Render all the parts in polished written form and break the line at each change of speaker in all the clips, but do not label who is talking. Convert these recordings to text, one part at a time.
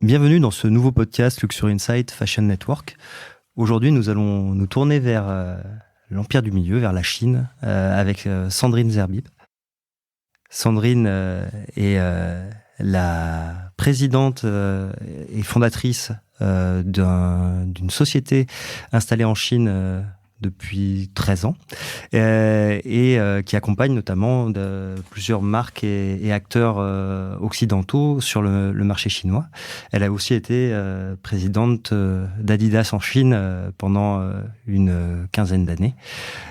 Bienvenue dans ce nouveau podcast Luxury Insight Fashion Network. Aujourd'hui, nous allons nous tourner vers l'Empire du Milieu, vers la Chine, avec Sandrine Zerbib. Sandrine est la présidente et fondatrice d'une société installée en Chine depuis 13 ans et qui accompagne notamment plusieurs marques et acteurs occidentaux sur le marché chinois. Elle a aussi été présidente d'Adidas en Chine pendant une quinzaine d'années.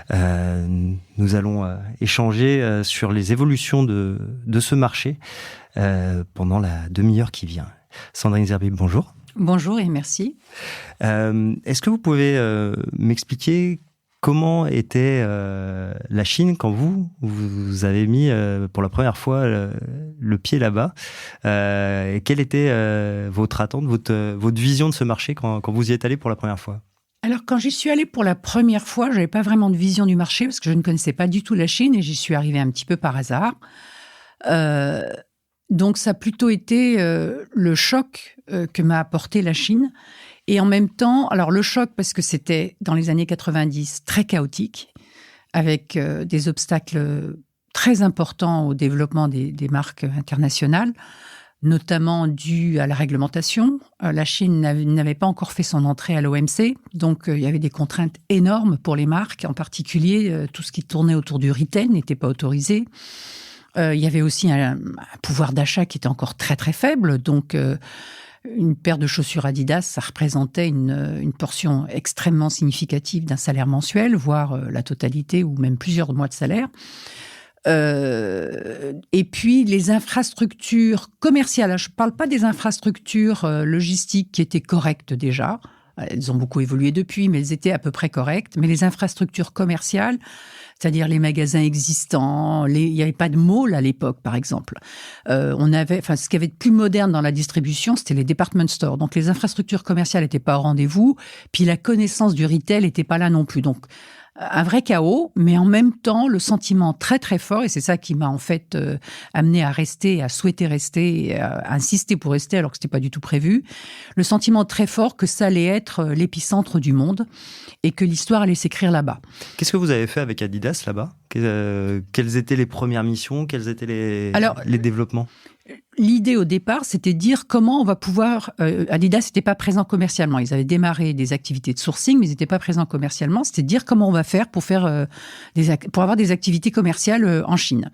Nous allons échanger sur les évolutions de ce marché pendant la demi-heure qui vient. Sandrine Zerbib, bonjour.
Bonjour et merci.
Est-ce que vous pouvez m'expliquer comment était la Chine quand vous avez mis pour la première fois le pied là-bas et quelle était votre attente, votre vision de ce marché quand vous y êtes allé pour la première fois?
Alors, quand j'y suis allée pour la première fois, je n'avais pas vraiment de vision du marché parce que je ne connaissais pas du tout la Chine et j'y suis arrivée un petit peu par hasard. Donc, ça a plutôt été le choc que m'a apporté la Chine. Et en même temps, alors le choc parce que c'était dans les années 90 très chaotique, avec des obstacles très importants au développement des marques internationales, notamment dû à la réglementation. La Chine n'avait pas encore fait son entrée à l'OMC, donc il y avait des contraintes énormes pour les marques, en particulier tout ce qui tournait autour du retail n'était pas autorisé. Il y avait aussi un pouvoir d'achat qui était encore très très faible, donc une paire de chaussures Adidas, ça représentait une portion extrêmement significative d'un salaire mensuel, voire la totalité ou même plusieurs mois de salaire. Et puis les infrastructures commerciales, je ne parle pas des infrastructures logistiques qui étaient correctes déjà, elles ont beaucoup évolué depuis, mais elles étaient à peu près correctes, mais les infrastructures commerciales, c'est-à-dire les magasins existants, il n'y avait pas de mall à l'époque, par exemple. Ce qu'il y avait de plus moderne dans la distribution, c'était les department stores. Donc, les infrastructures commerciales n'étaient pas au rendez-vous, puis la connaissance du retail n'était pas là non plus. Donc, un vrai chaos, mais en même temps, le sentiment très, très fort, et c'est ça qui m'a en fait amené à rester, à souhaiter rester, et à insister pour rester alors que ce n'était pas du tout prévu, le sentiment très fort que ça allait être l'épicentre du monde et que l'histoire allait s'écrire là-bas.
Qu'est-ce que vous avez fait avec Adidas là-bas ? Quelles étaient les premières missions ? Quels étaient les développements ?
L'idée au départ, c'était de dire comment on va pouvoir... Adidas n'était pas présent commercialement. Ils avaient démarré des activités de sourcing, mais ils n'étaient pas présents commercialement. C'était de dire comment on va faire pour avoir des activités commerciales en Chine.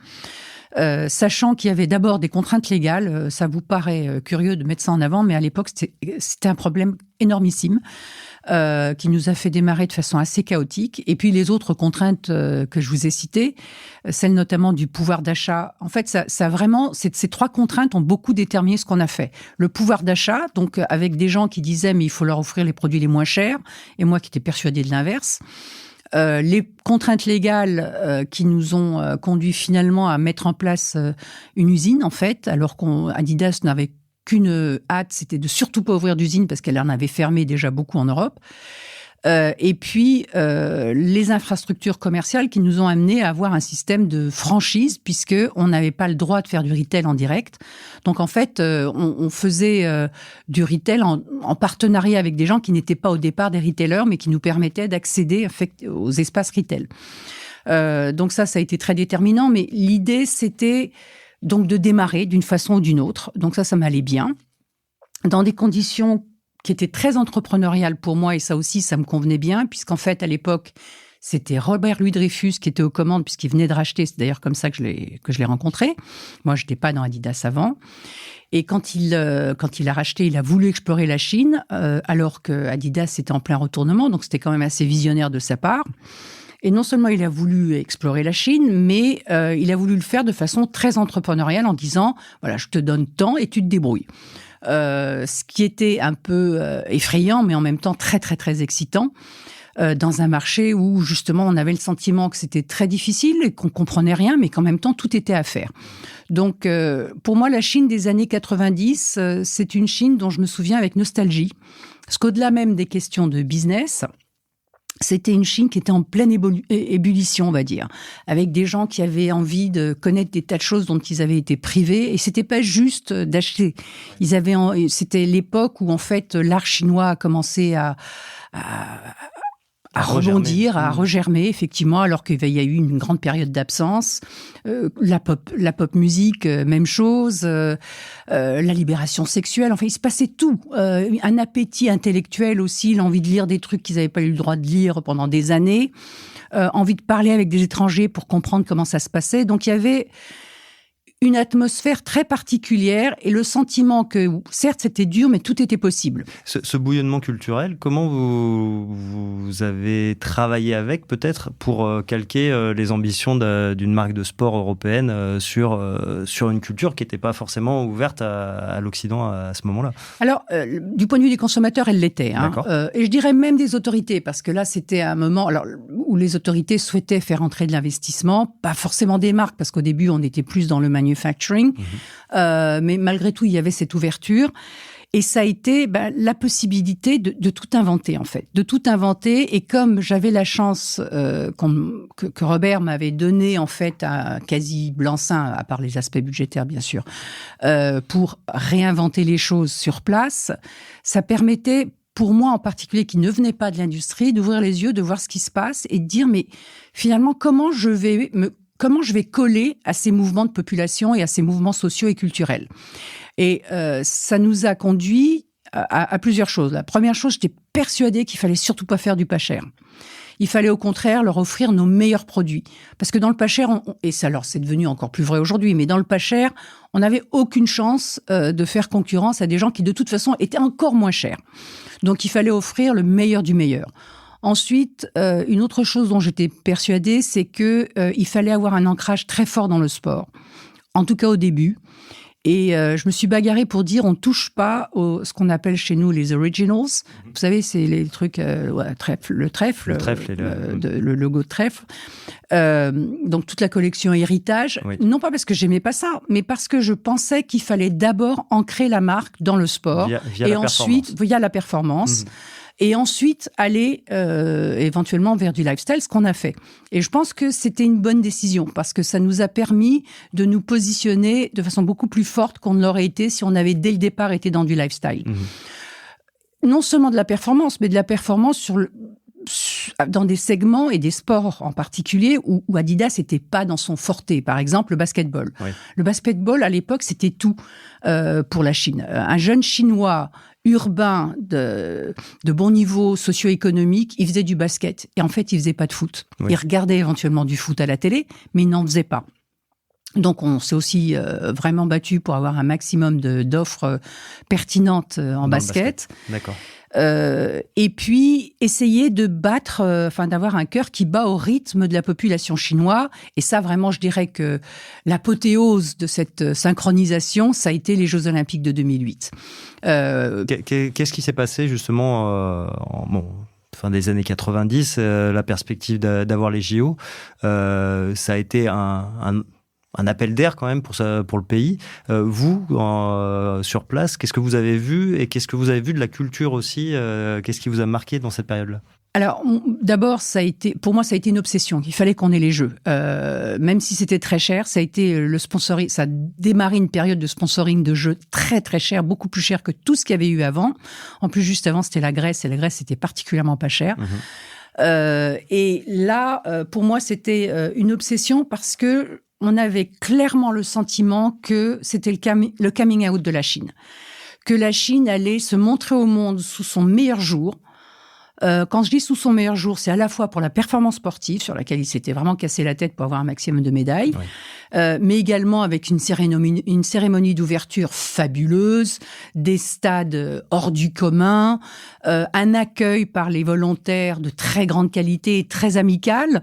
Sachant qu'il y avait d'abord des contraintes légales, ça vous paraît curieux de mettre ça en avant, mais à l'époque, c'était un problème énormissime. Qui nous a fait démarrer de façon assez chaotique. Et puis les autres contraintes que je vous ai citées, celle notamment du pouvoir d'achat. En fait, ça vraiment, ces trois contraintes ont beaucoup déterminé ce qu'on a fait. Le pouvoir d'achat, donc avec des gens qui disaient mais il faut leur offrir les produits les moins chers, et moi qui étais persuadée de l'inverse. Les contraintes légales qui nous ont conduit finalement à mettre en place une usine, en fait, alors qu'Adidas n'avait qu'une hâte, c'était de surtout pas ouvrir d'usine parce qu'elle en avait fermé déjà beaucoup en Europe. Et puis, les infrastructures commerciales qui nous ont amenés à avoir un système de franchise puisqu'on n'avait pas le droit de faire du retail en direct. Donc, en fait, on faisait du retail en partenariat avec des gens qui n'étaient pas au départ des retailers, mais qui nous permettaient d'accéder aux espaces retail. Donc ça a été très déterminant. Mais l'idée, c'était donc de démarrer d'une façon ou d'une autre. Donc ça m'allait bien. Dans des conditions qui étaient très entrepreneuriales pour moi, et ça aussi, ça me convenait bien, puisqu'en fait, à l'époque, c'était Robert Louis Dreyfus qui était aux commandes, puisqu'il venait de racheter. C'est d'ailleurs comme ça que je l'ai rencontré. Moi, je n'étais pas dans Adidas avant. Et quand il a racheté, il a voulu explorer la Chine, alors que Adidas était en plein retournement. Donc, c'était quand même assez visionnaire de sa part. Et non seulement il a voulu explorer la Chine, mais il a voulu le faire de façon très entrepreneuriale en disant « Voilà, je te donne tant et tu te débrouilles ». Ce qui était un peu effrayant, mais en même temps très, très, très excitant, dans un marché où, justement, on avait le sentiment que c'était très difficile et qu'on comprenait rien, mais qu'en même temps, tout était à faire. Donc, pour moi, la Chine des années 90, c'est une Chine dont je me souviens avec nostalgie. Parce qu'au-delà même des questions de business, c'était une Chine qui était en pleine ébullition, on va dire, avec des gens qui avaient envie de connaître des tas de choses dont ils avaient été privés. Et c'était pas juste d'acheter. C'était l'époque où en fait l'art chinois a commencé à rebondir, à regermer, effectivement, alors qu'il y a eu une grande période d'absence. La pop musique, même chose. La libération sexuelle, enfin, il se passait tout. Un appétit intellectuel aussi, l'envie de lire des trucs qu'ils n'avaient pas eu le droit de lire pendant des années. Envie de parler avec des étrangers pour comprendre comment ça se passait. Donc, il y avait une atmosphère très particulière et le sentiment que, certes, c'était dur, mais tout était possible.
Ce bouillonnement culturel, comment vous avez travaillé avec, peut-être, pour calquer les ambitions d'une marque de sport européenne sur une culture qui n'était pas forcément ouverte à l'Occident à ce moment-là?
Alors, du point de vue des consommateurs, elle l'était. Hein. Et je dirais même des autorités, parce que là, c'était un moment où les autorités souhaitaient faire entrer de l'investissement, pas forcément des marques, parce qu'au début, on était plus dans le manufacturing, mais malgré tout, il y avait cette ouverture. Et ça a été la possibilité de tout inventer, en fait. De tout inventer. Et comme j'avais la chance que Robert m'avait donné, en fait, un quasi blanc-seing, à part les aspects budgétaires, bien sûr, pour réinventer les choses sur place, ça permettait, pour moi en particulier, qui ne venait pas de l'industrie, d'ouvrir les yeux, de voir ce qui se passe et de dire, mais finalement, comment je vais coller à ces mouvements de population et à ces mouvements sociaux et culturels. Et ça nous a conduit à plusieurs choses. La première chose, j'étais persuadée qu'il fallait surtout pas faire du pas cher. Il fallait au contraire leur offrir nos meilleurs produits. Parce que dans le pas cher, et ça, alors c'est devenu encore plus vrai aujourd'hui, mais dans le pas cher, on n'avait aucune chance de faire concurrence à des gens qui de toute façon étaient encore moins chers. Donc il fallait offrir le meilleur du meilleur. Ensuite, une autre chose dont j'étais persuadée, c'est que il fallait avoir un ancrage très fort dans le sport. En tout cas au début. Et je me suis bagarrée pour dire on touche pas ce qu'on appelle chez nous les originals. Vous savez, c'est les trucs le trèfle, le logo de trèfle. Donc toute la collection héritage. Oui. Non pas parce que j'aimais pas ça, mais parce que je pensais qu'il fallait d'abord ancrer la marque dans le sport et ensuite via la performance. Et ensuite aller éventuellement vers du lifestyle, ce qu'on a fait. Et je pense que c'était une bonne décision parce que ça nous a permis de nous positionner de façon beaucoup plus forte qu'on ne l'aurait été si on avait dès le départ été dans du lifestyle. Non seulement de la performance, mais de la performance dans des segments et des sports en particulier où Adidas n'était pas dans son forte. Par exemple, le basketball. Oui. Le basketball, à l'époque, c'était tout pour la Chine. Un jeune Chinois urbain de bon niveau socio-économique, il faisait du basket. Et en fait, il faisait pas de foot. Oui. Il regardait éventuellement du foot à la télé, mais il n'en faisait pas. Donc, on s'est aussi vraiment battu pour avoir un maximum d'offres pertinentes en basket.
D'accord.
Et puis, essayer de d'avoir un cœur qui bat au rythme de la population chinoise. Et ça, vraiment, je dirais que l'apothéose de cette synchronisation, ça a été les Jeux Olympiques de 2008.
Qu'est-ce qui s'est passé, justement, fin des années 90, la perspective d'avoir les JO, ça a été un appel d'air quand même pour le pays. Vous, sur place, qu'est-ce que vous avez vu et qu'est-ce que vous avez vu de la culture aussi? Qu'est-ce qui vous a marqué dans cette période-là?
Alors, d'abord, pour moi, ça a été une obsession. Il fallait qu'on ait les Jeux. Même si c'était très cher, ça a été le sponsoring. Ça a démarré une période de sponsoring de Jeux très, très cher, beaucoup plus cher que tout ce qu'il y avait eu avant. En plus, juste avant, c'était la Grèce, et la Grèce, c'était particulièrement pas cher. Et là, pour moi, c'était une obsession parce que on avait clairement le sentiment que c'était le coming out de la Chine. Que la Chine allait se montrer au monde sous son meilleur jour. Quand je dis sous son meilleur jour, c'est à la fois pour la performance sportive, sur laquelle il s'était vraiment cassé la tête pour avoir un maximum de médailles, mais également avec une cérémonie d'ouverture fabuleuse, des stades hors du commun, un accueil par les volontaires de très grande qualité et très amical.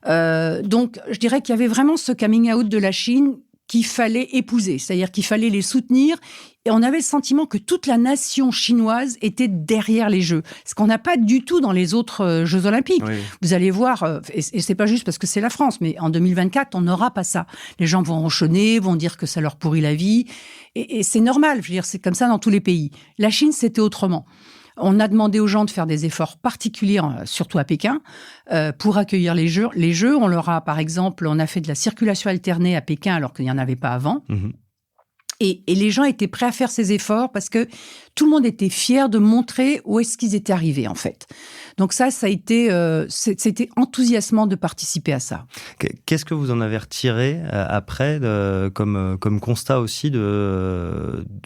Donc, je dirais qu'il y avait vraiment ce coming out de la Chine qu'il fallait épouser, c'est-à-dire qu'il fallait les soutenir. Et on avait le sentiment que toute la nation chinoise était derrière les Jeux, ce qu'on n'a pas du tout dans les autres Jeux Olympiques. Oui. Vous allez voir, et c'est pas juste parce que c'est la France, mais en 2024, on n'aura pas ça. Les gens vont ronchonner, vont dire que ça leur pourrit la vie, et c'est normal. Je veux dire, c'est comme ça dans tous les pays. La Chine, c'était autrement. On a demandé aux gens de faire des efforts particuliers, surtout à Pékin, pour accueillir les Jeux. Les Jeux, on leur a, par exemple, on a fait de la circulation alternée à Pékin alors qu'il n'y en avait pas avant. Et les gens étaient prêts à faire ces efforts parce que tout le monde était fier de montrer où est-ce qu'ils étaient arrivés, en fait. Donc ça a été, c'était enthousiasmant de participer à ça.
Qu'est-ce que vous en avez retiré après comme constat aussi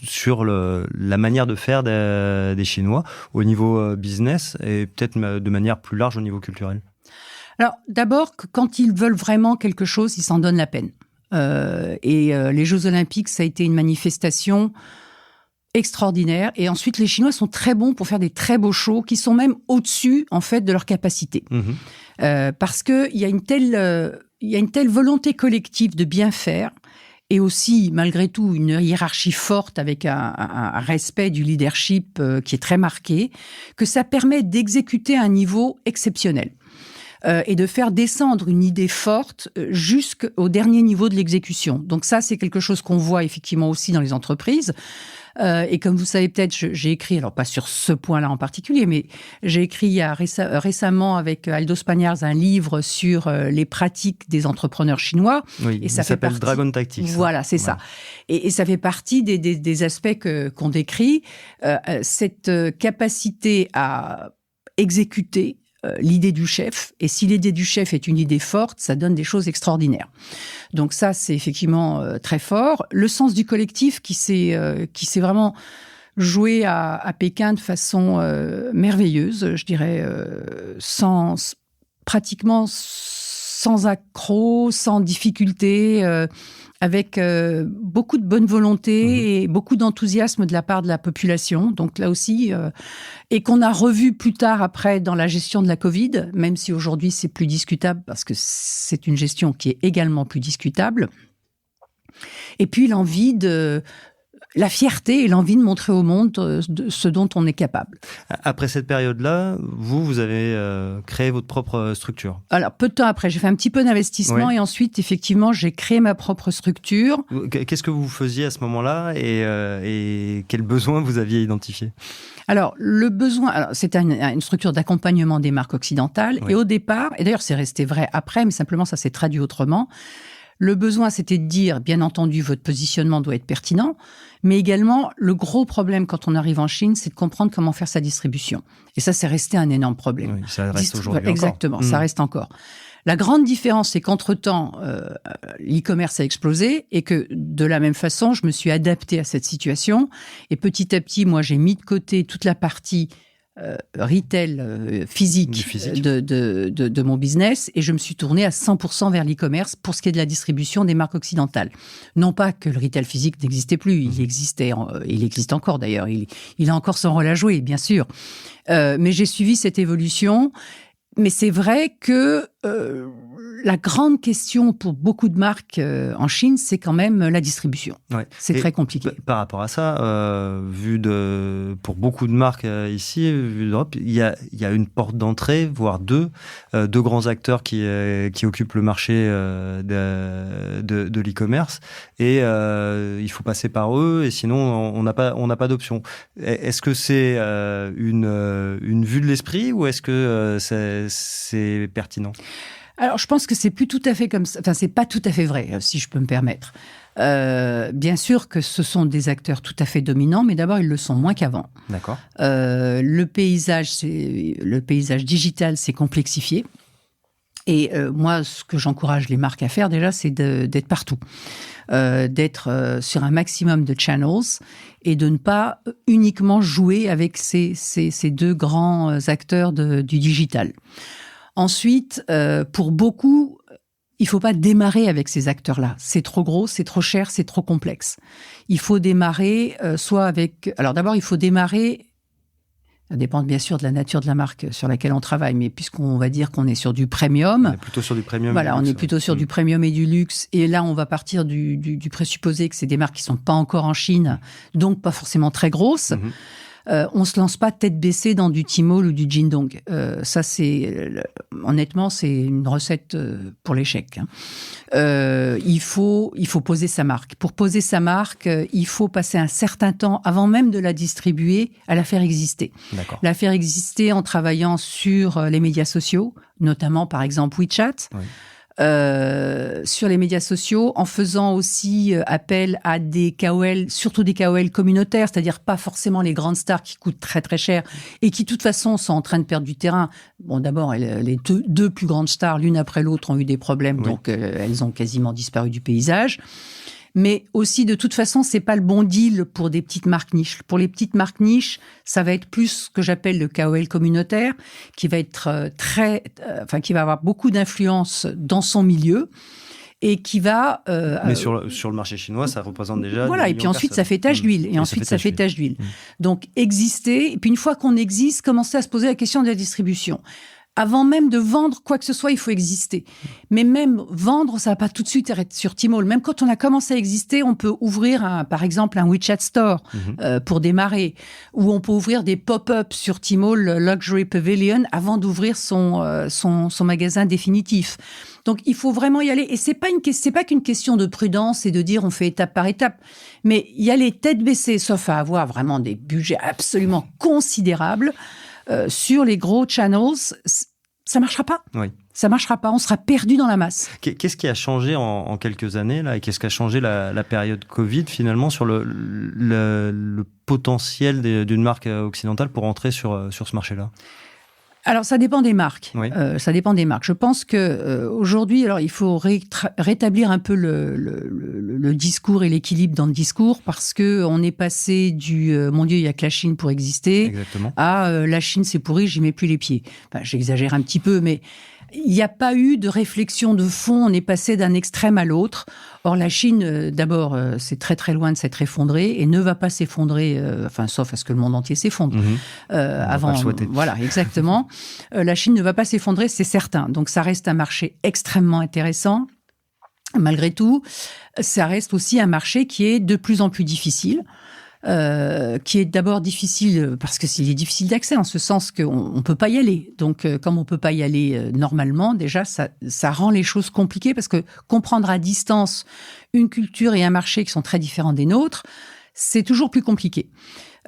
sur la manière de faire des Chinois au niveau business et peut-être de manière plus large au niveau culturel?
Alors d'abord, quand ils veulent vraiment quelque chose, ils s'en donnent la peine. Les Jeux Olympiques, ça a été une manifestation extraordinaire. Et ensuite, les Chinois sont très bons pour faire des très beaux shows qui sont même au-dessus, en fait, de leur capacité. Parce qu'il y a une telle volonté collective de bien faire et aussi, malgré tout, une hiérarchie forte avec un respect du leadership qui est très marqué, que ça permet d'exécuter à un niveau exceptionnel. Et de faire descendre une idée forte jusqu'au dernier niveau de l'exécution. Donc ça, c'est quelque chose qu'on voit effectivement aussi dans les entreprises. Et comme vous savez peut-être, j'ai écrit, alors pas sur ce point-là en particulier, mais j'ai écrit il y a récemment avec Aldo Spagnards un livre sur les pratiques des entrepreneurs chinois.
Oui,
et ça
s'appelle Dragon Tactics.
Voilà, c'est ça. Et ça fait partie des aspects qu'on décrit. Cette capacité à exécuter l'idée du chef. Et si l'idée du chef est une idée forte, ça donne des choses extraordinaires. Donc ça, c'est effectivement très fort. Le sens du collectif qui s'est vraiment joué à Pékin de façon merveilleuse, je dirais, pratiquement sans accroc, sans difficulté, avec beaucoup de bonne volonté et beaucoup d'enthousiasme de la part de la population. Donc là aussi, et qu'on a revu plus tard après dans la gestion de la Covid, même si aujourd'hui c'est plus discutable parce que c'est une gestion qui est également plus discutable. Et puis la fierté et l'envie de montrer au monde ce dont on est capable.
Après cette période-là, vous avez créé votre propre structure.
Alors, peu de temps après, j'ai fait un petit peu d'investissement et ensuite, effectivement, j'ai créé ma propre structure.
Qu'est-ce que vous faisiez à ce moment-là et quels besoins vous aviez identifiés?
Alors, le besoin, c'était une structure d'accompagnement des marques occidentales. Et au départ, et d'ailleurs, c'est resté vrai après, mais simplement, ça s'est traduit autrement. Le besoin, c'était de dire, bien entendu, votre positionnement doit être pertinent, mais également, le gros problème quand on arrive en Chine, c'est de comprendre comment faire sa distribution. Et ça, c'est resté un énorme problème.
Oui, ça reste aujourd'hui
Exactement, ça reste encore. La grande différence, c'est qu'entre-temps, l'e-commerce a explosé et que, de la même façon, je me suis adaptée à cette situation. Et petit à petit, moi, j'ai mis de côté toute la partie retail physique de mon business et je me suis tournée à 100% vers l'e-commerce pour ce qui est de la distribution des marques occidentales. Non pas que le retail physique n'existait plus, il existait, il existe encore d'ailleurs, il a encore son rôle à jouer, bien sûr. Mais j'ai suivi cette évolution. Mais c'est vrai que la grande question pour beaucoup de marques en Chine, c'est quand même la distribution.
Ouais.
C'est très compliqué.
Par rapport à ça, pour beaucoup de marques ici, vu d'Europe, il y a une porte d'entrée, voire deux grands acteurs qui occupent le marché de l'e-commerce. Et il faut passer par eux, et sinon on n'a pas d'option. Est-ce que c'est une vue de l'esprit ou est-ce que c'est pertinent?
Alors, je pense que c'est plus tout à fait comme ça. Enfin, c'est pas tout à fait vrai, si je peux me permettre. Bien sûr que ce sont des acteurs tout à fait dominants, mais d'abord, ils le sont moins qu'avant.
D'accord.
Le paysage digital s'est complexifié. Et moi, ce que j'encourage les marques à faire déjà, c'est d'être partout. D'être sur un maximum de channels et de ne pas uniquement jouer avec ces deux grands acteurs du digital. Ensuite, pour beaucoup, il ne faut pas démarrer avec ces acteurs-là. C'est trop gros, c'est trop cher, c'est trop complexe. Il faut démarrer soit avec... Alors d'abord, il faut démarrer... Ça dépend bien sûr de la nature de la marque sur laquelle on travaille, mais puisqu'on va dire qu'on est sur du premium...
On est plutôt sur du premium.
Voilà, on est plutôt sur du premium et du luxe. Et là, on va partir du présupposé que c'est des marques qui ne sont pas encore en Chine, donc pas forcément très grosses. on se lance pas tête baissée dans du Tmall ou du Jingdong. Ça, honnêtement, c'est une recette pour l'échec. Il faut poser sa marque. Pour poser sa marque, il faut passer un certain temps, avant même de la distribuer, à la faire exister.
D'accord.
La faire exister en travaillant sur les médias sociaux, notamment par exemple WeChat. Oui. Sur les médias sociaux, en faisant aussi appel à des KOL, surtout des KOL communautaires, c'est-à-dire pas forcément les grandes stars qui coûtent très très cher et qui de toute façon sont en train de perdre du terrain. Bon, d'abord, les deux plus grandes stars, l'une après l'autre, ont eu des problèmes, oui. Donc elles ont quasiment disparu du paysage. Mais aussi, de toute façon, c'est pas le bon deal pour des petites marques niches. Pour les petites marques niches, ça va être plus ce que j'appelle le KOL communautaire, qui va être qui va avoir beaucoup d'influence dans son milieu et qui va...
Mais sur le marché chinois, ça représente déjà...
Voilà, et puis ensuite, ça fait tache d'huile. Et ensuite, ça fait tache d'huile. Donc, exister, et puis une fois qu'on existe, commencer à se poser la question de la distribution. Avant même de vendre quoi que ce soit, il faut exister. Mais même vendre, ça va pas tout de suite être sur Tmall. Même quand on a commencé à exister, on peut ouvrir par exemple un WeChat Store pour démarrer. Ou on peut ouvrir des pop-up sur Tmall Luxury Pavilion avant d'ouvrir son magasin définitif. Donc, il faut vraiment y aller. Et c'est pas qu'une question de prudence et de dire on fait étape par étape. Mais y aller tête baissée, sauf à avoir vraiment des budgets absolument considérables. Sur les gros channels, ça marchera pas.
Oui.
Ça marchera pas. On sera perdu dans la masse.
Qu'est-ce qui a changé en quelques années là, et qu'est-ce qui a changé la période Covid finalement sur le potentiel d'une marque occidentale pour entrer sur ce marché-là?
Alors, ça dépend des marques.
Oui.
Ça dépend des marques. Je pense que aujourd'hui, alors il faut rétablir un peu le discours et l'équilibre dans le discours, parce que on est passé du mon Dieu, il y a que la Chine pour exister.
Exactement.
À la Chine, c'est pourri, j'y mets plus les pieds. Enfin, j'exagère un petit peu, mais il n'y a pas eu de réflexion de fond. On est passé d'un extrême à l'autre. Or, la Chine, d'abord, c'est très très loin de s'être effondrée et ne va pas s'effondrer, sauf à ce que le monde entier s'effondre.
Avant, pas le souhaiter.
Voilà, exactement. La Chine ne va pas s'effondrer, c'est certain. Donc, ça reste un marché extrêmement intéressant. Malgré tout, ça reste aussi un marché qui est de plus en plus difficile. Qui est d'abord difficile parce que s'il est difficile d'accès, en ce sens qu'on peut pas y aller. Donc, comme on peut pas y aller normalement, déjà, ça rend les choses compliquées, parce que comprendre à distance une culture et un marché qui sont très différents des nôtres, c'est toujours plus compliqué.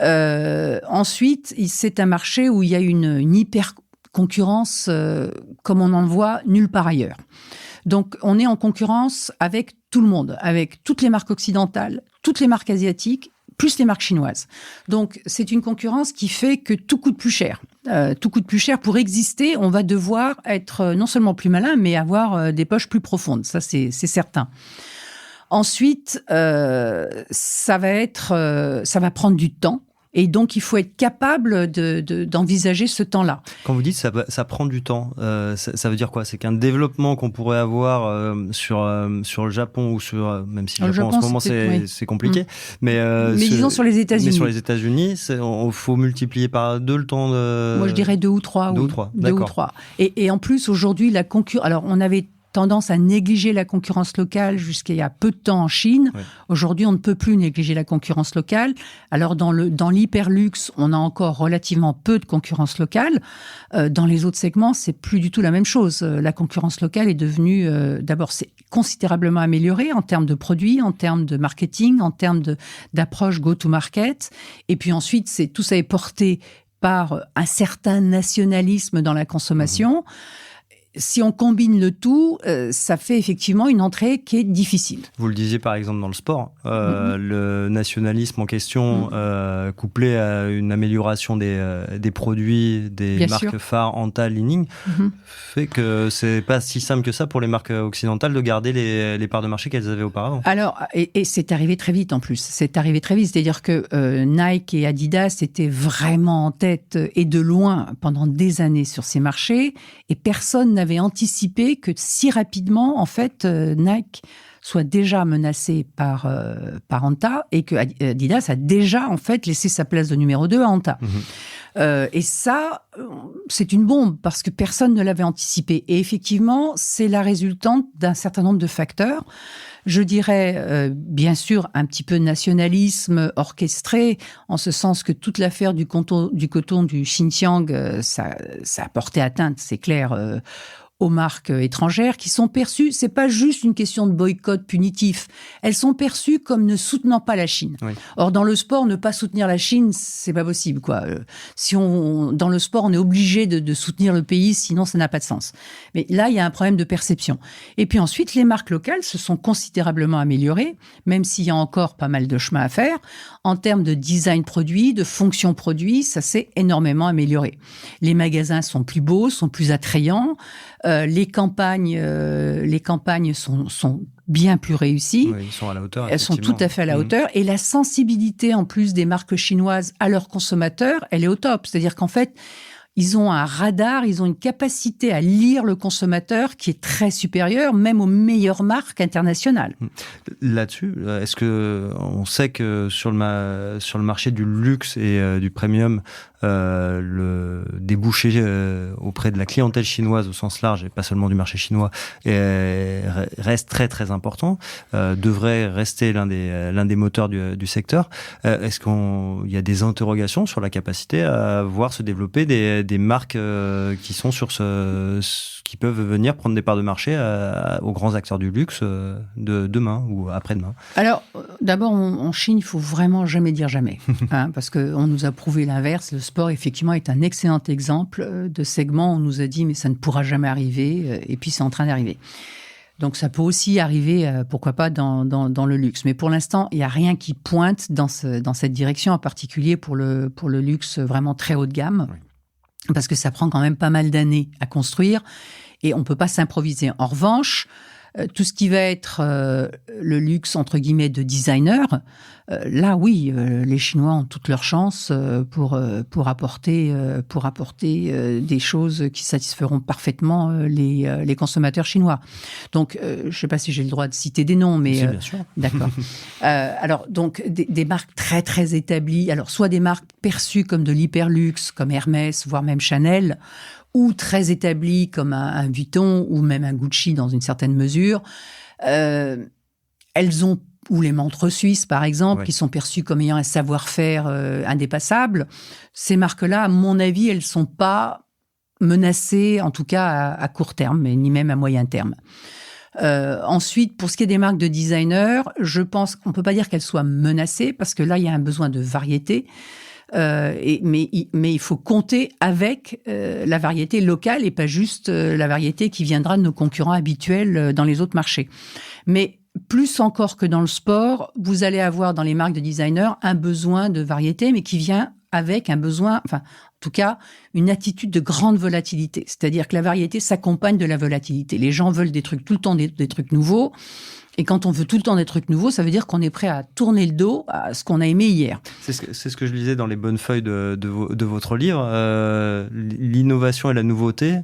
Ensuite, c'est un marché où il y a une hyper concurrence comme on n'en voit nulle part ailleurs. Donc, on est en concurrence avec tout le monde, avec toutes les marques occidentales, toutes les marques asiatiques, plus les marques chinoises. Donc, c'est une concurrence qui fait que tout coûte plus cher. Tout coûte plus cher. Pour exister, on va devoir être non seulement plus malin, mais avoir des poches plus profondes. Ça, c'est certain. Ensuite, ça va prendre du temps. Et donc, il faut être capable d'envisager ce temps-là.
Quand vous dites ça prend du temps, ça veut dire quoi? C'est qu'un développement qu'on pourrait avoir sur le Japon ou même si le Japon en ce moment c'est compliqué, mais
disons sur les États-Unis.
Mais sur les États-Unis, il faut multiplier par 2 le temps de.
Moi, je dirais 2 ou 3.
2
ou
3.
D'accord. 2 ou 3. Et en plus, aujourd'hui, la concurrence. Alors, on avait tendance à négliger la concurrence locale jusqu'à il y a peu de temps en Chine. Oui. Aujourd'hui, on ne peut plus négliger la concurrence locale. Alors, dans l'hyperluxe, on a encore relativement peu de concurrence locale. Dans les autres segments, c'est plus du tout la même chose. La concurrence locale est devenue, d'abord, c'est considérablement améliorée en termes de produits, en termes de marketing, en termes d'approche go-to-market. Et puis ensuite, tout ça est porté par un certain nationalisme dans la consommation. Si on combine le tout, ça fait effectivement une entrée qui est difficile.
Vous le disiez par exemple dans le sport, le nationalisme en question, couplé à une amélioration des produits, des Bien marques sûr. Phares, Anta, Li-Ning, fait que c'est pas si simple que ça pour les marques occidentales de garder les parts de marché qu'elles avaient auparavant.
Alors, et c'est arrivé très vite en plus. C'est arrivé très vite, c'est-à-dire que Nike et Adidas étaient vraiment en tête et de loin pendant des années sur ces marchés, et personne n'avait anticipé que si rapidement, en fait, Nike soit déjà menacé par Anta et que Adidas a déjà, en fait, laissé sa place de numéro 2 à Anta. Et ça, c'est une bombe parce que personne ne l'avait anticipé. Et effectivement, c'est la résultante d'un certain nombre de facteurs. Je dirais, bien sûr, un petit peu de nationalisme orchestré, en ce sens que toute l'affaire du coton du Xinjiang, ça a porté atteinte, c'est clair, aux marques étrangères qui sont perçues, c'est pas juste une question de boycott punitif, elles sont perçues comme ne soutenant pas la Chine. Oui. Or, dans le sport, ne pas soutenir la Chine, c'est pas possible, quoi. Dans le sport, on est obligé de soutenir le pays, sinon ça n'a pas de sens. Mais là, il y a un problème de perception. Et puis ensuite, les marques locales se sont considérablement améliorées, même s'il y a encore pas mal de chemin à faire. En termes de design produit, de fonction produit, ça s'est énormément amélioré. Les magasins sont plus beaux, sont plus attrayants. Les campagnes sont bien plus réussies.
Oui, ils sont à la hauteur.
Elles sont tout à fait à la hauteur. Et la sensibilité, en plus, des marques chinoises à leurs consommateurs, elle est au top. C'est-à-dire qu'en fait, ils ont un radar, ils ont une capacité à lire le consommateur qui est très supérieure, même aux meilleures marques internationales.
Là-dessus, est-ce que on sait que sur le marché du luxe et du premium, le débouché auprès de la clientèle chinoise au sens large et pas seulement du marché chinois reste très très important, devrait rester l'un des moteurs du secteur. Est-ce qu'il y a des interrogations sur la capacité à voir se développer des marques qui sont sur qui peuvent venir prendre des parts de marché aux grands acteurs du luxe de demain ou après-demain?
Alors, d'abord, en Chine, il faut vraiment jamais dire jamais, parce qu'on nous a prouvé l'inverse. Le sport, effectivement, est un excellent exemple de segment. On nous a dit, mais ça ne pourra jamais arriver, et puis c'est en train d'arriver. Donc, ça peut aussi arriver, pourquoi pas, dans le luxe. Mais pour l'instant, il n'y a rien qui pointe dans cette direction, en particulier pour le luxe vraiment très haut de gamme. Oui. Parce que ça prend quand même pas mal d'années à construire et on peut pas s'improviser. En revanche, tout ce qui va être le luxe, entre guillemets, de designer, là, oui, les Chinois ont toutes leurs chances pour apporter des choses qui satisferont parfaitement les consommateurs chinois. Donc, je sais pas si j'ai le droit de citer des noms, mais...
Si, bien sûr.
D'accord. Alors, donc, des marques très, très établies. Alors, soit des marques perçues comme de l'hyperluxe, comme Hermès, voire même Chanel, ou très établies comme un Vuitton ou même un Gucci dans une certaine mesure. Elles ont, ou les montres suisses par exemple, qui sont perçues comme ayant un savoir-faire indépassable. Ces marques-là, à mon avis, elles ne sont pas menacées, en tout cas à court terme, mais ni même à moyen terme. Ensuite, pour ce qui est des marques de designers, je pense qu'on ne peut pas dire qu'elles soient menacées, parce que là, il y a un besoin de variété. Mais il faut compter avec la variété locale et pas juste la variété qui viendra de nos concurrents habituels dans les autres marchés. Mais plus encore que dans le sport, vous allez avoir dans les marques de designers un besoin de variété, mais qui vient avec un besoin, enfin, en tout cas, une attitude de grande volatilité. C'est-à-dire que la variété s'accompagne de la volatilité. Les gens veulent des trucs tout le temps, des trucs nouveaux. Et quand on veut tout le temps des trucs nouveaux, ça veut dire qu'on est prêt à tourner le dos à ce qu'on a aimé hier.
C'est ce que je lisais dans les bonnes feuilles de votre livre. L'innovation et la nouveauté,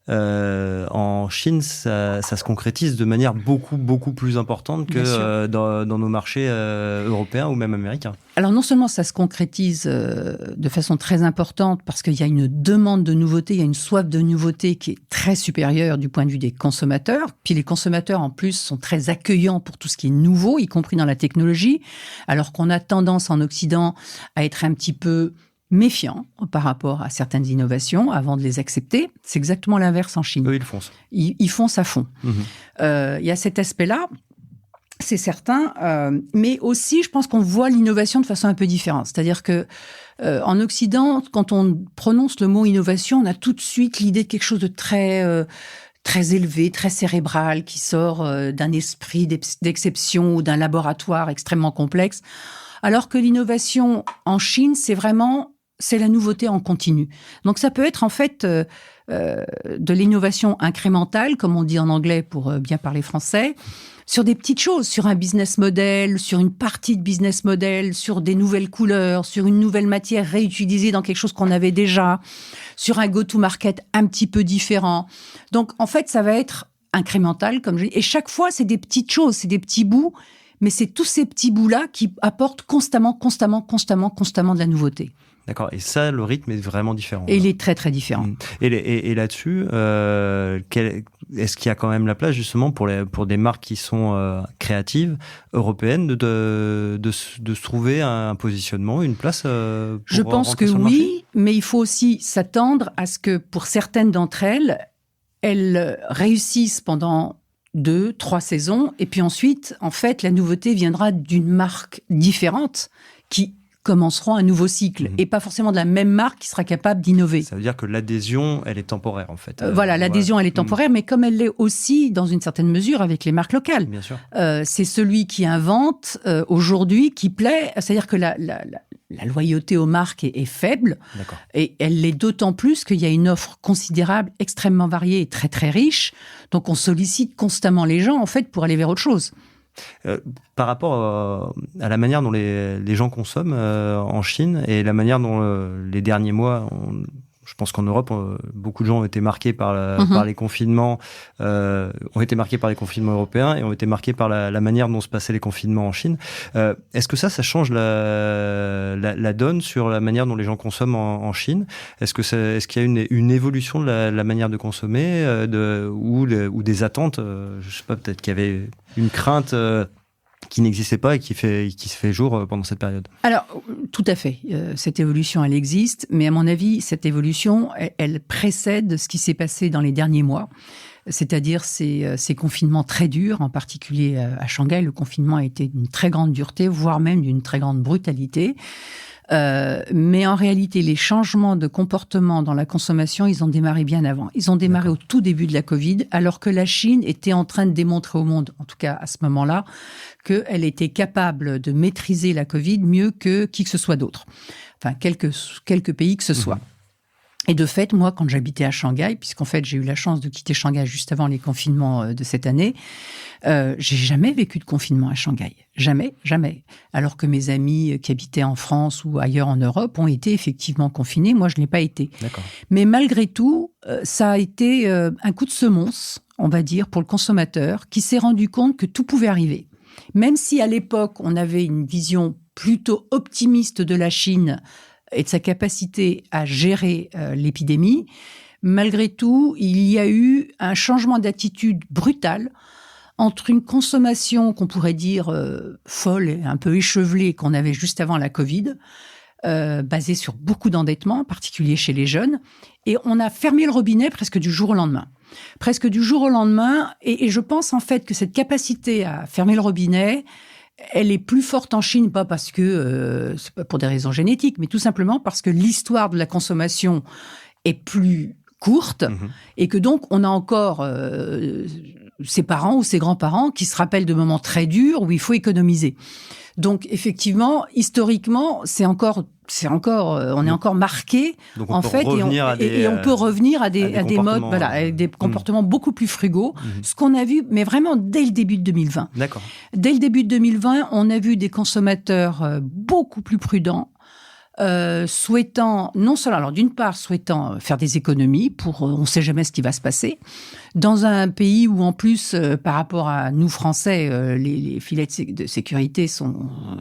en Chine, ça se concrétise de manière beaucoup plus importante que dans nos marchés européens ou même américains.
Alors non seulement ça se concrétise de façon très importante parce qu'il y a une demande de nouveauté, il y a une soif de nouveauté qui est très supérieure du point de vue des consommateurs. Puis les consommateurs en plus sont très accueillants pour tout ce qui est nouveau, y compris dans la technologie, alors qu'on a tendance en Occident à être un petit peu méfiant par rapport à certaines innovations avant de les accepter. C'est exactement l'inverse en Chine.
Eux, ils foncent.
Ils foncent à fond. Il y a cet aspect-là, c'est certain, mais aussi, je pense qu'on voit l'innovation de façon un peu différente. C'est-à-dire que en Occident, quand on prononce le mot innovation, on a tout de suite l'idée de quelque chose de très élevé, très cérébral, qui sort d'un esprit d'exception ou d'un laboratoire extrêmement complexe. Alors que l'innovation en Chine, c'est la nouveauté en continu. Donc ça peut être en fait de l'innovation incrémentale, comme on dit en anglais pour bien parler français, sur des petites choses, sur un business model, sur une partie de business model, sur des nouvelles couleurs, sur une nouvelle matière réutilisée dans quelque chose qu'on avait déjà, sur un go-to-market un petit peu différent. Donc en fait, ça va être incrémental, comme je dis. Et chaque fois, c'est des petites choses, c'est des petits bouts, mais c'est tous ces petits bouts-là qui apportent constamment de la nouveauté.
D'accord. Et ça, le rythme est vraiment différent.
Et il est très, très différent.
Et là-dessus, est-ce qu'il y a quand même la place, justement, pour des marques qui sont créatives, européennes, de se trouver un positionnement, une place pour
Je pense que oui, mais il faut aussi s'attendre à ce que, pour certaines d'entre elles, elles réussissent pendant 2-3 saisons, et puis ensuite, en fait, la nouveauté viendra d'une marque différente qui commenceront un nouveau cycle, et pas forcément de la même marque qui sera capable d'innover.
Ça veut dire que l'adhésion, elle est temporaire, en fait.
Voilà, l'adhésion, elle est temporaire, mais comme elle l'est aussi, dans une certaine mesure, avec les marques locales.
Bien sûr.
C'est celui qui invente aujourd'hui, qui plaît. C'est-à-dire que la loyauté aux marques est faible.
D'accord.
Et elle l'est d'autant plus qu'il y a une offre considérable, extrêmement variée et très, très riche. Donc, on sollicite constamment les gens, en fait, pour aller vers autre chose.
Par rapport à la manière dont les gens consomment en Chine et la manière dont les derniers mois, je pense qu'en Europe, beaucoup de gens ont été marqués par les confinements, ont été marqués par les confinements européens et ont été marqués par la manière dont se passaient les confinements en Chine. Est-ce que ça change la donne sur la manière dont les gens consomment en Chine? Est-ce qu'il y a une évolution de la manière de consommer ou des attentes? Je sais pas, peut-être qu'il y avait une crainte qui n'existait pas et qui se fait jour pendant cette période.
Alors, tout à fait. Cette évolution, elle existe, mais à mon avis, cette évolution, elle précède ce qui s'est passé dans les derniers mois, c'est-à-dire ces confinements très durs, en particulier à Shanghai. Le confinement a été d'une très grande dureté, voire même d'une très grande brutalité. Mais en réalité, les changements de comportement dans la consommation, ils ont démarré bien avant. Ils ont démarré au tout début de la Covid, alors que la Chine était en train de démontrer au monde, en tout cas à ce moment-là, qu'elle était capable de maîtriser la Covid mieux que qui que ce soit d'autre. Enfin, quelques pays que ce soit. Et de fait, moi, quand j'habitais à Shanghai, puisqu'en fait, j'ai eu la chance de quitter Shanghai juste avant les confinements de cette année, j'ai jamais vécu de confinement à Shanghai. Jamais, jamais. Alors que mes amis qui habitaient en France ou ailleurs en Europe ont été effectivement confinés. Moi, je ne l'ai pas été.
D'accord.
Mais malgré tout, ça a été un coup de semonce, on va dire, pour le consommateur, qui s'est rendu compte que tout pouvait arriver. Même si à l'époque, on avait une vision plutôt optimiste de la Chine et de sa capacité à gérer l'épidémie, malgré tout, il y a eu un changement d'attitude brutal entre une consommation qu'on pourrait dire folle et un peu échevelée qu'on avait juste avant la Covid, basée sur beaucoup d'endettement, en particulier chez les jeunes, et on a fermé le robinet presque du jour au lendemain. Presque du jour au lendemain, et je pense en fait que cette capacité à fermer le robinet, elle est plus forte en Chine, pas parce que c'est pas pour des raisons génétiques, mais tout simplement parce que l'histoire de la consommation est plus courte et que donc on a encore ses parents ou ses grands-parents qui se rappellent de moments très durs où il faut économiser. Donc effectivement, historiquement, on est encore marqué en fait, et on peut revenir à des modes, voilà, avec des comportements beaucoup plus frugaux. Ce qu'on a vu, mais vraiment dès le début de 2020.
D'accord.
Dès le début de 2020, on a vu des consommateurs beaucoup plus prudents. Souhaitant, non seulement, alors d'une part, souhaitant faire des économies pour, on ne sait jamais ce qui va se passer, dans un pays où en plus, par rapport à nous Français, les filets de sécurité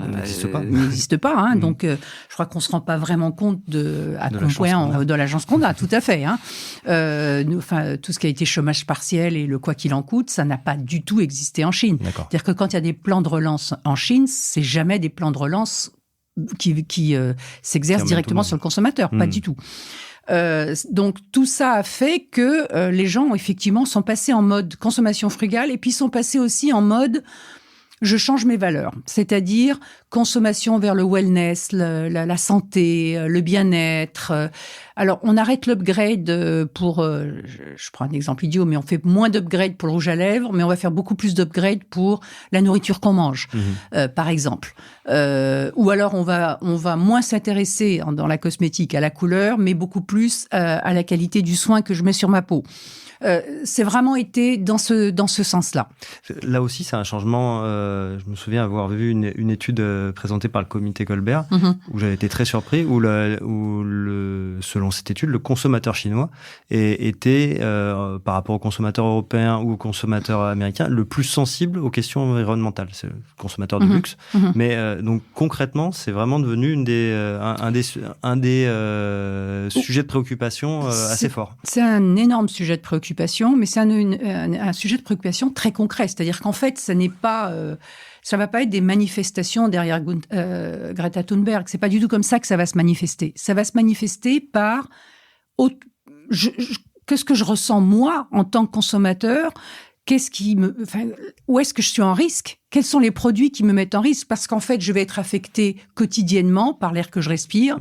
n'existent pas. Hein, donc, je crois qu'on ne se rend pas vraiment compte de la chance qu'on a, tout à fait. Hein. Tout ce qui a été chômage partiel et le quoi qu'il en coûte, ça n'a pas du tout existé en Chine.
D'accord.
C'est-à-dire que quand il y a des plans de relance en Chine, c'est jamais des plans de relance qui s'exerce directement sur le consommateur, pas du tout. Donc tout ça a fait que les gens effectivement sont passés en mode consommation frugale et puis sont passés aussi en mode je change mes valeurs, c'est-à-dire consommation vers le wellness, la santé, le bien-être. Alors, on arrête l'upgrade pour, je prends un exemple idiot, mais on fait moins d'upgrade pour le rouge à lèvres, mais on va faire beaucoup plus d'upgrade pour la nourriture qu'on mange, par exemple. Ou alors, on va moins s'intéresser dans la cosmétique à la couleur, mais beaucoup plus à la qualité du soin que je mets sur ma peau. C'est vraiment été dans ce sens-là.
Là aussi, c'est un changement. Je me souviens avoir vu une étude présentée par le comité Colbert, où j'avais été très surpris, où le selon cette étude, le consommateur chinois était, par rapport au consommateur européen ou au consommateur américain, le plus sensible aux questions environnementales. C'est le consommateur de luxe. Mais donc concrètement, c'est vraiment devenu un des sujets de préoccupation assez fort.
C'est un énorme sujet de préoccupation, mais c'est un sujet de préoccupation très concret. C'est-à-dire qu'en fait, ça n'est pas... ça va pas être des manifestations derrière Greta Thunberg. C'est pas du tout comme ça que ça va se manifester. Ça va se manifester par qu'est-ce que je ressens moi en tant que consommateur. Où est-ce que je suis en risque? Quels sont les produits qui me mettent en risque? Parce qu'en fait, je vais être affectée quotidiennement par l'air que je respire,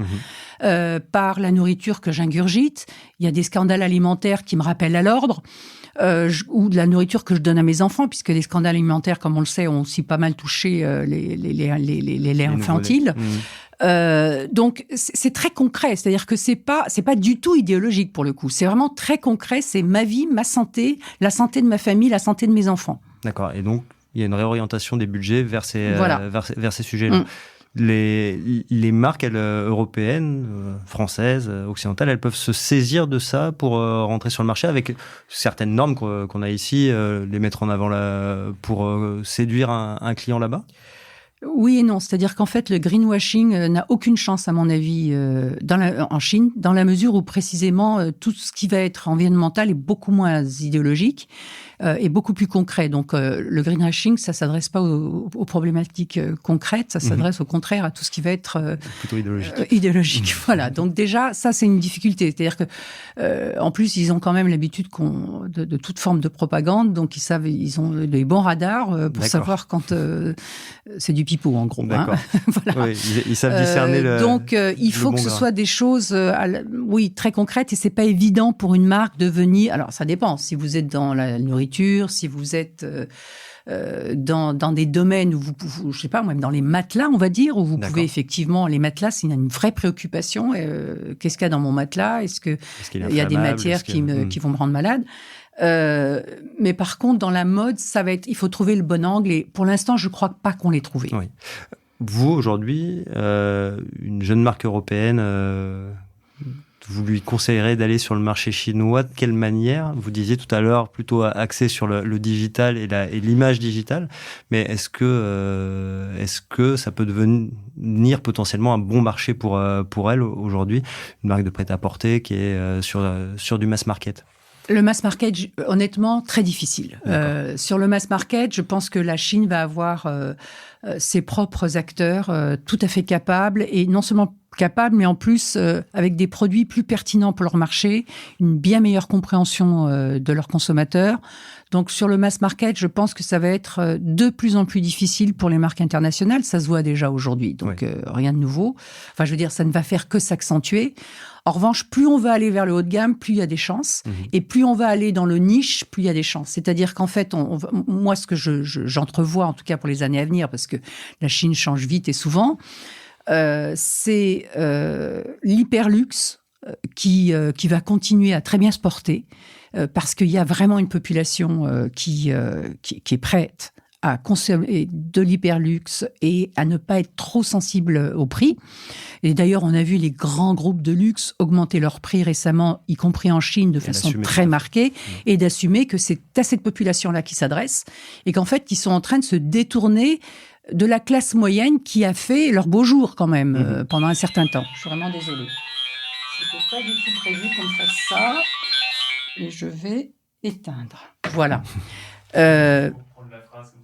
par la nourriture que j'ingurgite. Il y a des scandales alimentaires qui me rappellent à l'ordre. Ou de la nourriture que je donne à mes enfants, puisque les scandales alimentaires, comme on le sait, ont aussi pas mal touché les laits infantiles. Donc c'est très concret, c'est-à-dire que c'est pas du tout idéologique pour le coup. C'est vraiment très concret. C'est ma vie, ma santé, la santé de ma famille, la santé de mes enfants.
D'accord. Et donc il y a une réorientation des budgets vers ces sujets-là. Les marques européennes, françaises, occidentales, elles peuvent se saisir de ça pour rentrer sur le marché avec certaines normes qu'on a ici, les mettre en avant pour séduire un client là-bas.
Oui et non, c'est-à-dire qu'en fait, le greenwashing n'a aucune chance, à mon avis, en Chine, dans la mesure où précisément tout ce qui va être environnemental est beaucoup moins idéologique et beaucoup plus concret. Donc, le greenwashing, ça s'adresse pas aux problématiques concrètes, ça s'adresse au contraire à tout ce qui va être
plutôt
idéologique. Voilà. Donc déjà, ça c'est une difficulté. C'est-à-dire que, en plus, ils ont quand même l'habitude de toute forme de propagande, donc ils ont des bons radars pour savoir quand c'est du pipeau, en gros.
D'accord.
Hein. Voilà.
Oui, ils savent discerner
donc, il faut que ce soit des choses, très concrètes, et c'est pas évident pour une marque de venir. Alors, ça dépend. Si vous êtes dans la nourriture, si vous êtes dans des domaines où vous, je sais pas, même dans les matelas, on va dire, où vous pouvez effectivement, les matelas, c'est une vraie préoccupation. Qu'est-ce qu'il y a dans mon matelas? Est-ce qu'il y a des matières qui vont me rendre malade? Mais par contre, dans la mode, il faut trouver le bon angle, et pour l'instant, je crois pas qu'on l'ait trouvé.
Oui. Vous, aujourd'hui, une jeune marque européenne, vous lui conseillerez d'aller sur le marché chinois de quelle manière? Vous disiez tout à l'heure plutôt axé sur le digital et l'image digitale, mais est-ce que ça peut devenir potentiellement un bon marché pour elle aujourd'hui, une marque de prêt-à-porter qui est sur du mass market?
Le mass market, honnêtement, très difficile. Sur le mass market, je pense que la Chine va avoir ses propres acteurs tout à fait capables, et non seulement capables, mais en plus avec des produits plus pertinents pour leur marché, une bien meilleure compréhension de leurs consommateurs. Donc sur le mass market, je pense que ça va être de plus en plus difficile pour les marques internationales. Ça se voit déjà aujourd'hui, donc rien de nouveau. Enfin, je veux dire, ça ne va faire que s'accentuer. En revanche, plus on va aller vers le haut de gamme, plus il y a des chances. Et plus on va aller dans le niche, plus il y a des chances. C'est-à-dire qu'en fait, moi, ce que j'entrevois, en tout cas pour les années à venir, parce que la Chine change vite et souvent, c'est l'hyperluxe qui va continuer à très bien se porter, parce qu'il y a vraiment une population qui est prête à consommer de l'hyperluxe et à ne pas être trop sensible au prix. Et d'ailleurs, on a vu les grands groupes de luxe augmenter leurs prix récemment, y compris en Chine, de façon très marquée, et d'assumer que c'est à cette population-là qu'ils s'adressent, et qu'en fait, ils sont en train de se détourner de la classe moyenne qui a fait leur beau jour quand même pendant un certain temps. Je suis vraiment désolée. C'était pas du tout prévu qu'on fasse ça. Et je vais éteindre. Voilà.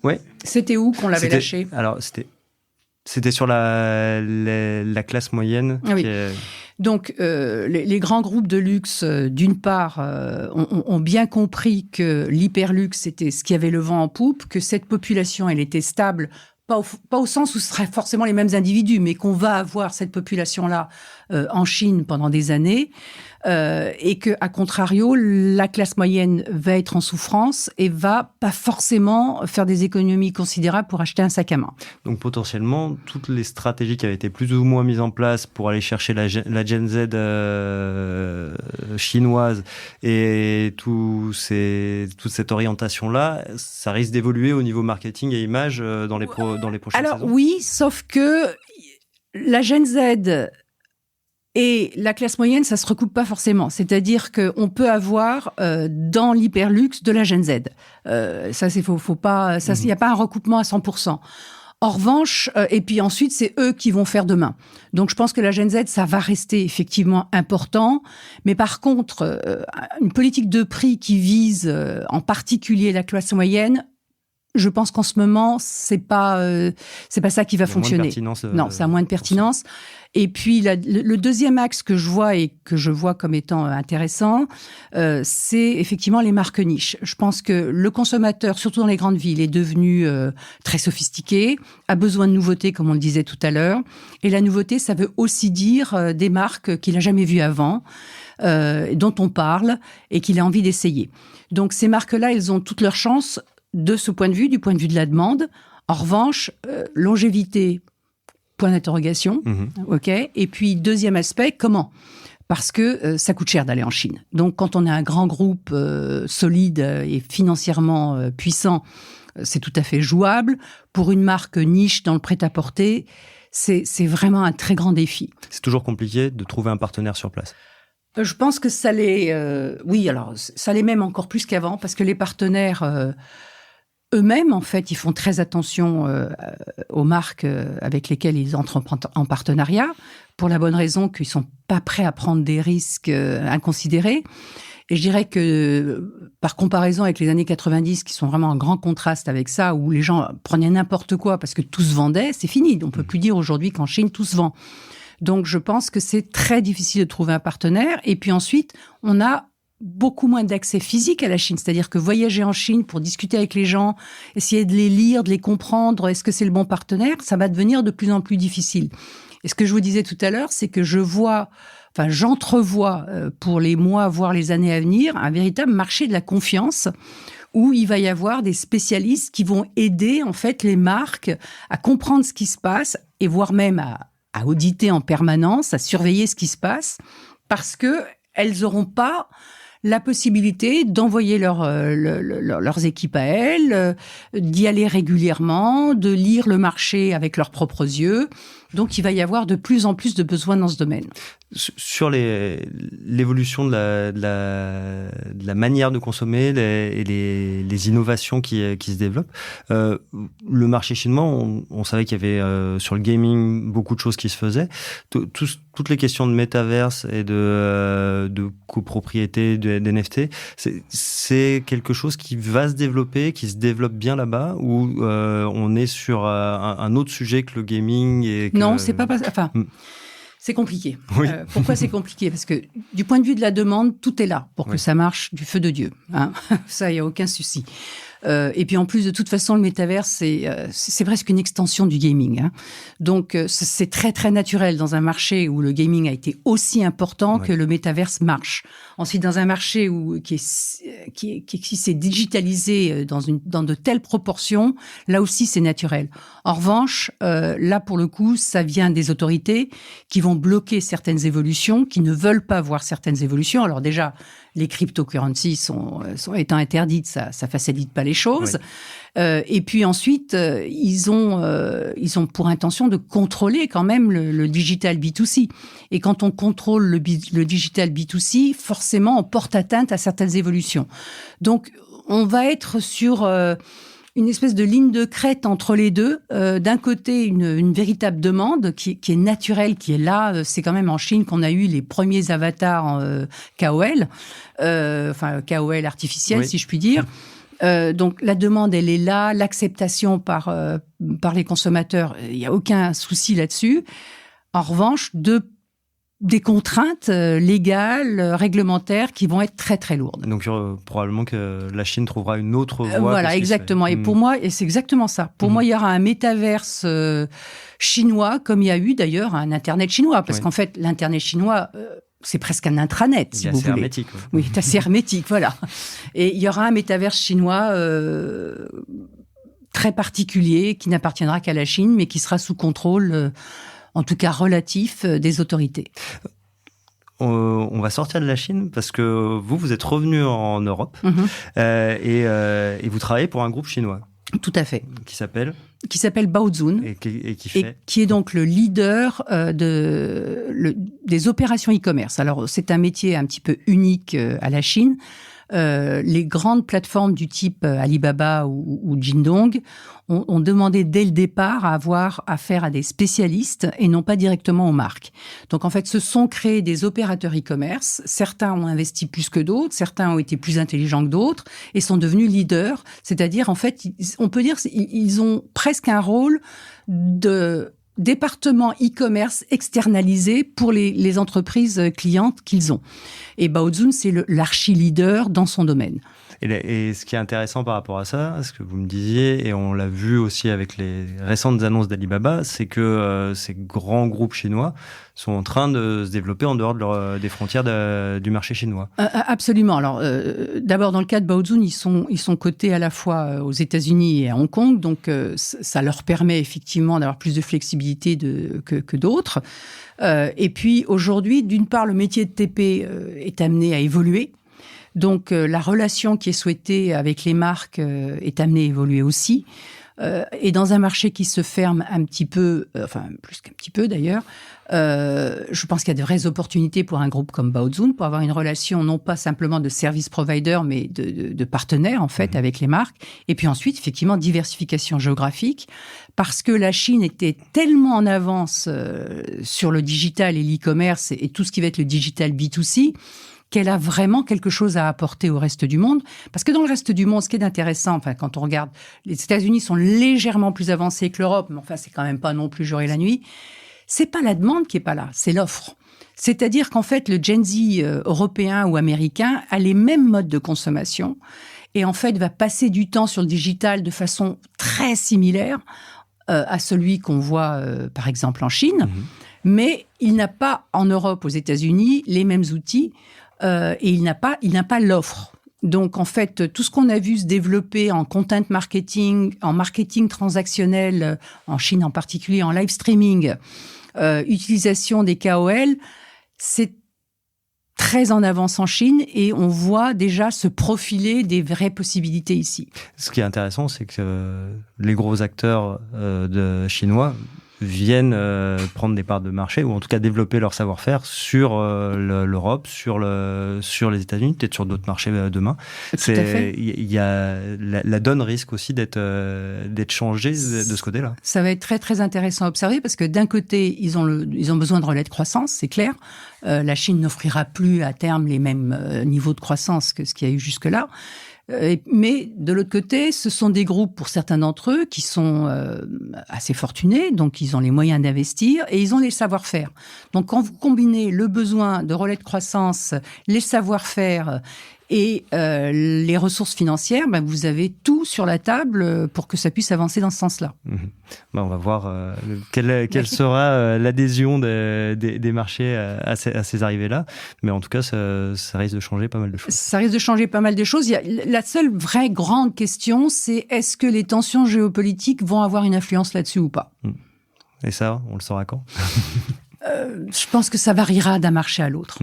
Ouais.
C'était où qu'on l'avait lâché?
Alors, c'était sur la classe moyenne.
Ah oui. Donc, les grands groupes de luxe, d'une part, ont bien compris que l'hyperluxe, c'était ce qui avait le vent en poupe, que cette population, elle était stable, pas au sens où ce seraient forcément les mêmes individus, mais qu'on va avoir cette population-là en Chine pendant des années, et que, à contrario, la classe moyenne va être en souffrance et va pas forcément faire des économies considérables pour acheter un sac à main.
Donc potentiellement, toutes les stratégies qui avaient été plus ou moins mises en place pour aller chercher la Gen Z chinoise et toute cette orientation-là, ça risque d'évoluer au niveau marketing et image dans les prochaines saisons.
Alors oui, sauf que la Gen Z Et la classe moyenne, ça se recoupe pas forcément. C'est-à-dire qu'on peut avoir dans l'hyperluxe de la Gen Z. Ça, c'est faut pas. Ça, il n'y a pas un recoupement à 100%. En revanche, et puis ensuite, c'est eux qui vont faire demain. Donc, je pense que la Gen Z, ça va rester effectivement important. Mais par contre, une politique de prix qui vise en particulier la classe moyenne, je pense qu'en ce moment, c'est pas ça qui va fonctionner. Non, ça a moins de pertinence. Et puis, le deuxième axe que je vois et que je vois comme étant intéressant, c'est effectivement les marques niches. Je pense que le consommateur, surtout dans les grandes villes, est devenu très sophistiqué, a besoin de nouveautés, comme on le disait tout à l'heure. Et la nouveauté, ça veut aussi dire des marques qu'il n'a jamais vues avant, dont on parle et qu'il a envie d'essayer. Donc, ces marques-là, elles ont toutes leurs chances de ce point de vue, du point de vue de la demande. En revanche, longévité, point d'interrogation. OK. Et puis, deuxième aspect, comment ? Parce que ça coûte cher d'aller en Chine. Donc, quand on a un grand groupe solide et financièrement puissant, c'est tout à fait jouable. Pour une marque niche dans le prêt-à-porter, c'est vraiment un très grand défi.
C'est toujours compliqué de trouver un partenaire sur place.
Je pense que ça l'est... oui, alors, ça l'est même encore plus qu'avant, parce que les partenaires... eux-mêmes, en fait, ils font très attention aux marques avec lesquelles ils entrent en partenariat, pour la bonne raison qu'ils sont pas prêts à prendre des risques inconsidérés. Et je dirais que, par comparaison avec les années 90, qui sont vraiment en grand contraste avec ça, où les gens prenaient n'importe quoi parce que tout se vendait, c'est fini. On peut plus dire aujourd'hui qu'en Chine, tout se vend. Donc, je pense que c'est très difficile de trouver un partenaire. Et puis ensuite, on a beaucoup moins d'accès physique à la Chine. C'est-à-dire que voyager en Chine pour discuter avec les gens, essayer de les lire, de les comprendre, est-ce que c'est le bon partenaire, ça va devenir de plus en plus difficile. Et ce que je vous disais tout à l'heure, c'est que j'entrevois pour les mois, voire les années à venir, un véritable marché de la confiance où il va y avoir des spécialistes qui vont aider en fait les marques à comprendre ce qui se passe et voire même à auditer en permanence, à surveiller ce qui se passe, parce que elles n'auront pas la possibilité d'envoyer leurs équipes à elles, d'y aller régulièrement, de lire le marché avec leurs propres yeux. Donc, il va y avoir de plus en plus de besoins dans ce domaine.
Sur l'évolution de la manière de consommer et les innovations qui se développent, le marché chinois, on savait qu'il y avait sur le gaming beaucoup de choses qui se faisaient. Toutes les questions de métaverse et de copropriété, d'NFT, c'est quelque chose qui va se développer, qui se développe bien là-bas, ou on est sur un autre sujet que le gaming et
Non, c'est pas... Enfin... C'est compliqué.
Oui.
Pourquoi c'est compliqué ? Parce que du point de vue de la demande, tout est là pour que ça marche du feu de Dieu. Hein. Ça, il n'y a aucun souci. Et puis en plus, de toute façon, le métavers, c'est presque une extension du gaming. Hein. Donc, c'est très, très naturel dans un marché où le gaming a été aussi important que le métaverse marche. Ensuite, dans un marché qui s'est digitalisé dans de telles proportions, là aussi, c'est naturel. En revanche, là, pour le coup, ça vient des autorités qui vont bloquer certaines évolutions, qui ne veulent pas voir certaines évolutions. Alors déjà, les cryptocurrencies sont étant interdites, ça facilite pas les choses. Oui. Et puis ensuite, ils ont pour intention de contrôler quand même le digital B2C. Et quand on contrôle le digital B2C, forcément, on porte atteinte à certaines évolutions. Donc, on va être sur une espèce de ligne de crête entre les deux. D'un côté, une véritable demande qui est naturelle, qui est là. C'est quand même en Chine qu'on a eu les premiers avatars KOL, KOL artificiel, si je puis dire. Donc, la demande, elle est là. L'acceptation par les consommateurs, il n'y a aucun souci là-dessus. En revanche, des contraintes légales, réglementaires qui vont être très, très lourdes.
Donc, probablement que la Chine trouvera une autre voie.
Voilà, exactement. Et pour moi, et c'est exactement ça. Pour moi, il y aura un métaverse chinois, comme il y a eu d'ailleurs un Internet chinois. Parce qu'en fait, l'Internet chinois, c'est presque un intranet, si vous voulez. C'est
hermétique.
Oui, c'est assez hermétique, voilà. Et il y aura un métaverse chinois très particulier, qui n'appartiendra qu'à la Chine, mais qui sera sous contrôle en tout cas relatif, des autorités.
On va sortir de la Chine parce que vous êtes revenu en Europe et vous travaillez pour un groupe chinois.
Tout à fait.
Qui s'appelle
qui s'appelle Baozun.
Et
qui est donc le leader des opérations e-commerce. Alors, c'est un métier un petit peu unique à la Chine. Les grandes plateformes du type Alibaba ou Jingdong ont demandé dès le départ à avoir affaire à des spécialistes et non pas directement aux marques. Donc en fait, se sont créés des opérateurs e-commerce. Certains ont investi plus que d'autres, certains ont été plus intelligents que d'autres et sont devenus leaders. C'est-à-dire, en fait, on peut dire qu'ils ont presque un rôle de département e-commerce externalisé pour les entreprises clientes qu'ils ont. Et Baozun, c'est l'archi-leader dans son domaine.
Et ce qui est intéressant par rapport à ça, ce que vous me disiez, et on l'a vu aussi avec les récentes annonces d'Alibaba, c'est que ces grands groupes chinois sont en train de se développer en dehors des frontières du marché chinois.
Absolument. Alors, d'abord, dans le cas de Baozun, ils sont cotés à la fois aux États-Unis et à Hong Kong, donc ça leur permet effectivement d'avoir plus de flexibilité que d'autres. Et puis, aujourd'hui, d'une part, le métier de TP est amené à évoluer. Donc, la relation qui est souhaitée avec les marques est amenée à évoluer aussi. Et dans un marché qui se ferme un petit peu, enfin plus qu'un petit peu d'ailleurs, je pense qu'il y a de vraies opportunités pour un groupe comme Baozun pour avoir une relation non pas simplement de service provider, mais de partenaire en fait avec les marques. Et puis ensuite, effectivement, diversification géographique, parce que la Chine était tellement en avance sur le digital et l'e-commerce et tout ce qui va être le digital B2C, qu'elle a vraiment quelque chose à apporter au reste du monde. Parce que dans le reste du monde, ce qui est intéressant, enfin, quand on regarde, les États-Unis sont légèrement plus avancés que l'Europe, mais enfin, c'est quand même pas non plus jour et la nuit. C'est pas la demande qui est pas là, c'est l'offre. C'est-à-dire qu'en fait, le Gen Z européen ou américain a les mêmes modes de consommation et en fait va passer du temps sur le digital de façon très similaire à celui qu'on voit, par exemple, en Chine. Mais il n'a pas, en Europe, aux États-Unis, les mêmes outils. Et il n'a pas l'offre. Donc, en fait, tout ce qu'on a vu se développer en content marketing, en marketing transactionnel, en Chine en particulier, en live streaming, utilisation des KOL, c'est très en avance en Chine et on voit déjà se profiler des vraies possibilités ici.
Ce qui est intéressant, c'est que les gros acteurs chinois viennent prendre des parts de marché, ou en tout cas développer leur savoir-faire sur l'Europe, sur les États-Unis, peut-être sur d'autres marchés demain.
Tout à fait.
Il y a la donne risque aussi d'être changée de ce côté-là.
Ça va être très très intéressant à observer parce que d'un côté ils ont besoin de relais de croissance, c'est clair. La Chine n'offrira plus à terme les mêmes niveaux de croissance que ce qu'il y a eu jusque-là. Mais de l'autre côté, ce sont des groupes, pour certains d'entre eux, qui sont assez fortunés, donc ils ont les moyens d'investir et ils ont les savoir-faire. Donc quand vous combinez le besoin de relais de croissance, les savoir-faire et les ressources financières, ben vous avez tout sur la table pour que ça puisse avancer dans ce sens-là.
Ben on va voir quelle sera l'adhésion des marchés à ces arrivées-là. Mais en tout cas, ça risque de changer pas mal de choses.
Ça risque de changer pas mal de choses. La seule vraie grande question, c'est est-ce que les tensions géopolitiques vont avoir une influence là-dessus ou pas ?
Et ça, on le saura quand ?
Je pense que ça variera d'un marché à l'autre.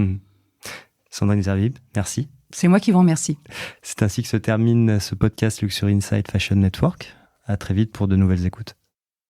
Sandrine Zerbib, merci.
C'est moi qui vous remercie.
C'est ainsi que se termine ce podcast Luxury Insight Fashion Network. À très vite pour de nouvelles écoutes.